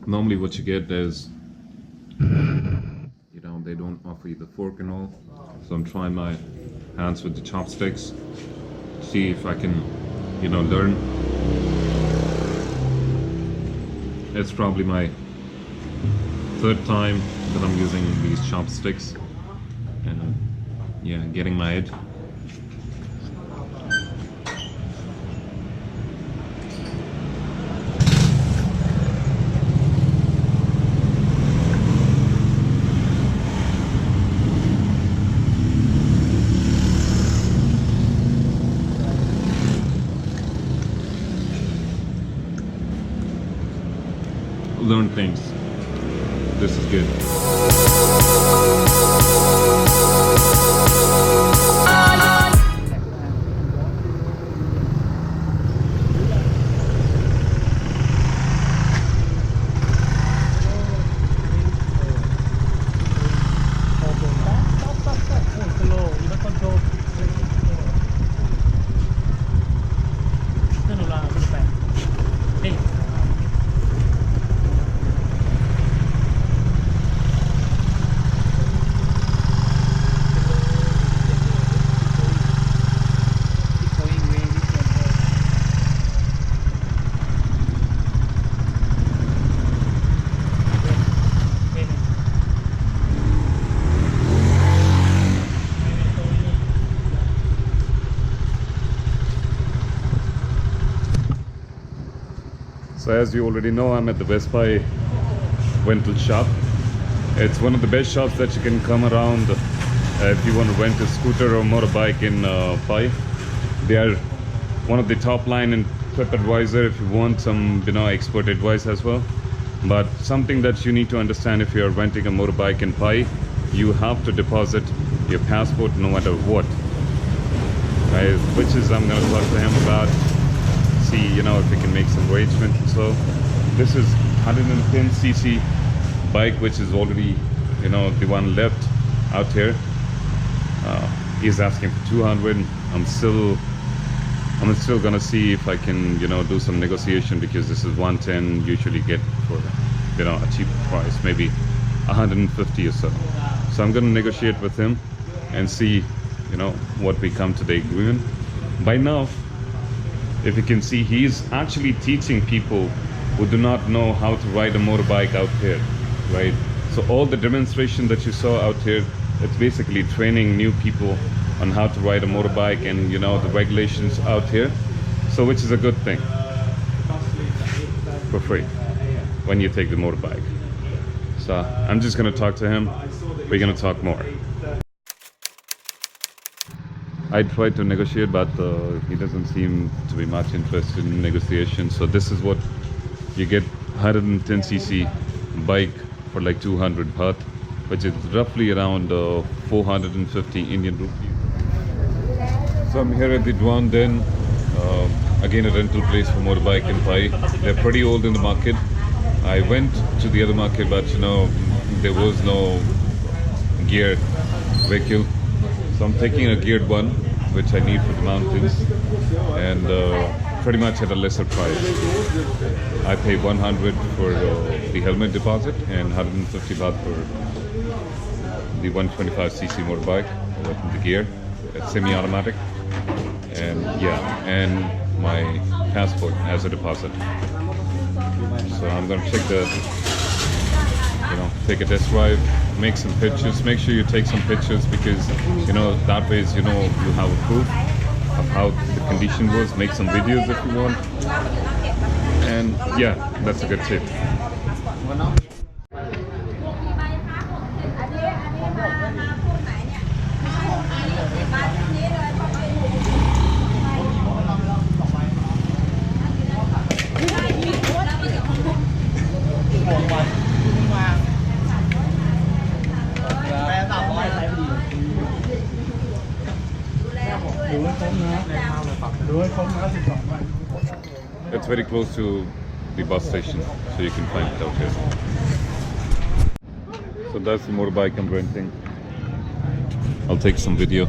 Normally what you get is, they don't offer you the fork and all. So I'm trying my hands with the chopsticks. See if I can, learn. It's probably my third time that I'm using these chopsticks. And yeah, getting my head. Learn things. This is good. So as you already know, I'm at the PAI rental shop. It's one of the best shops that you can come around if you want to rent a scooter or motorbike in PAI. They are one of the top line in TripAdvisor if you want some expert advice as well. But something that you need to understand if you are renting a motorbike in PAI, you have to deposit your passport no matter what. Right? Which is I'm going to talk to him about. See, if we can make some arrangements and so. This is 110cc bike, which is already, the one left out here. He's asking for 200. I'm still gonna see if I can, do some negotiation, because this is 110 usually get for, a cheap price, maybe 150 or so. So I'm gonna negotiate with him and see, what we come to the agreement. By now, if you can see, he's actually teaching people who do not know how to ride a motorbike out here, right? So all the demonstration that you saw out here, it's basically training new people on how to ride a motorbike and the regulations out here. So which is a good thing, for free, when you take the motorbike. So I'm just gonna talk to him. We're gonna talk more. I tried to negotiate, but he doesn't seem to be much interested in negotiation. So this is what you get: 110cc bike for like 200 baht, which is roughly around 450 Indian rupees. So I'm here at the Duan Den, again a rental place for motorbike in PAI. They're pretty old in the market. I went to the other market, but there was no gear vehicle. So I'm taking a geared one, which I need for the mountains, and pretty much at a lesser price. I pay 100 for the helmet deposit and 150 baht for the 125cc motorbike with the gear. It's semi-automatic, and and my passport as a deposit. So I'm gonna check take a test drive, make some pictures. Make sure you take some pictures, because that way you have a proof of how the condition was. Make some videos if you want, and yeah, that's a good tip. It's very close to the bus station, so you can find it out here. So that's the motorbike I'm renting. I'll take some video.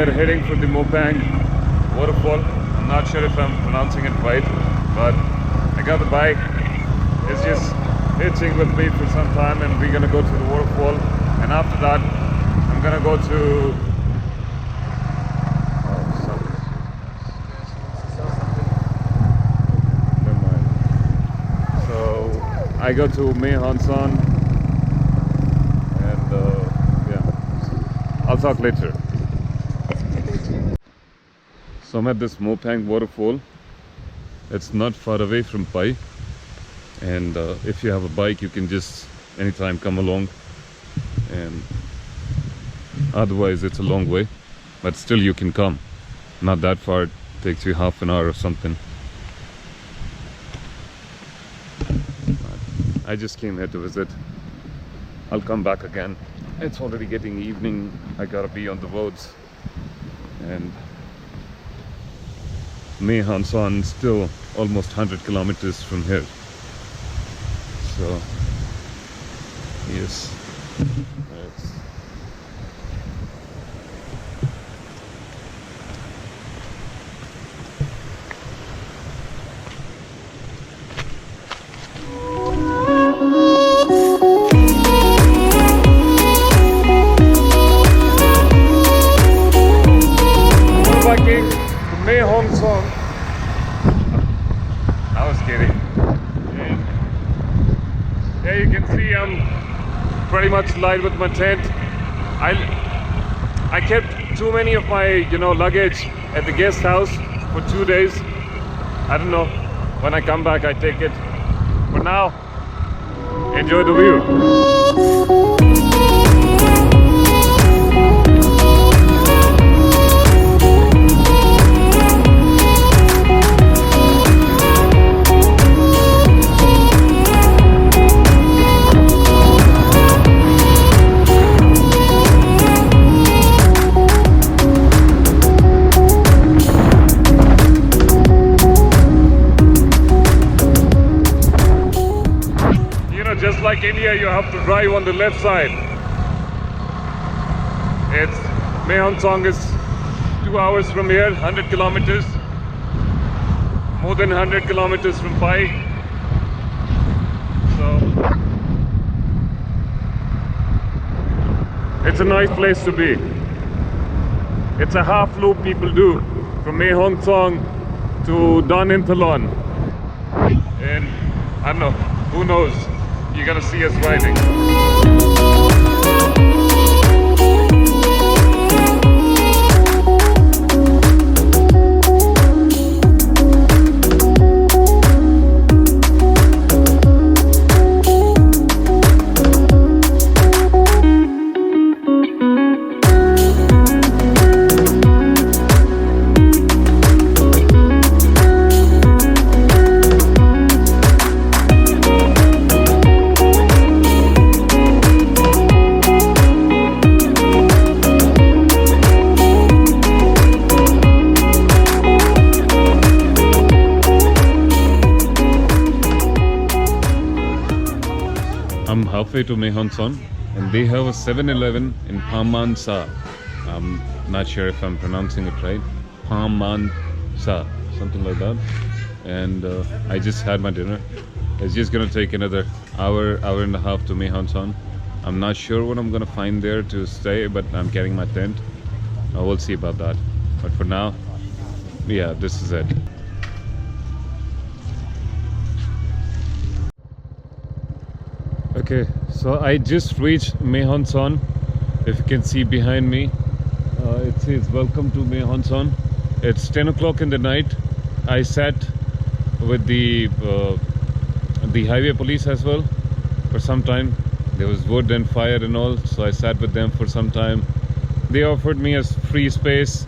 are heading for the Mopang waterfall. I'm not sure if I'm pronouncing it right, but I got the bike. It's just hitching with me for some time, and we're gonna go to the waterfall. And after that, I'm gonna go to I go to Inthanon, and yeah, I'll talk later. So I'm at this Mopang waterfall. It's not far away from PAI, and if you have a bike, you can just anytime come along, and otherwise it's a long way, but still you can come. Not that far, it takes you half an hour or something. I just came here to visit. I'll come back again. It's already getting evening. I gotta be on the roads. And Inthanon still almost 100 kilometers from here. So, yes. Inthanon. I was kidding. And yeah, you can see I'm pretty much light with my tent. I kept too many of my luggage at the guest house for 2 days. I don't know. When I come back, I take it. For now, enjoy the view. Just like India, you have to drive on the left side. Inthanon is 2 hours from here, 100 kilometers. More than 100 kilometers from PAI. So it's a nice place to be. It's a half loop people do from Inthanon to Inthanon. And I don't know, who knows? You're gonna see us riding. I'm halfway to Inthanon, and they have a 7-Eleven in Pamansa. I'm not sure if I'm pronouncing it right. Pamansa, something like that. And I just had my dinner. It's just gonna take another hour and a half to Inthanon. I'm not sure what I'm gonna find there to stay, but I'm carrying my tent. We'll see about that. But for now, yeah, this is it. Okay, so I just reached Inthanon. If you can see behind me, it says welcome to Inthanon. It's 10 o'clock in the night. I sat with the highway police as well for some time. There was wood and fire and all, so I sat with them for some time. They offered me a free space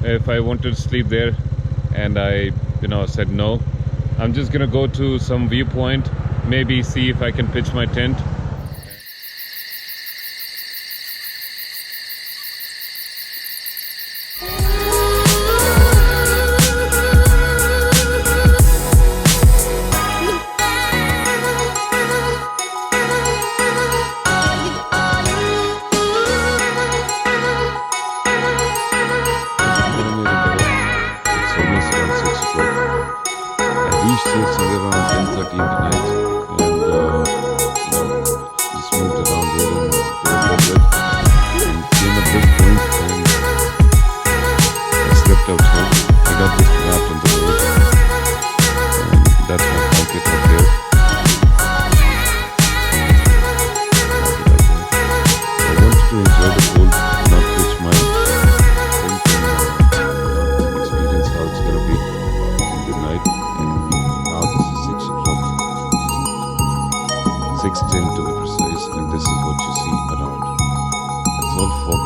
if I wanted to sleep there, and I said no. I'm just gonna go to some viewpoint, maybe see if I can pitch my tent. around here in the budget and came a big point and I slept outside. I got this wrapped on the road and that's my pocket up here. I wanted to enjoy the cold, not push my drink and experience how it's gonna be in the night. And now this is 6 o'clock, 6:10 to be precise, and this is what you see around. It's all fog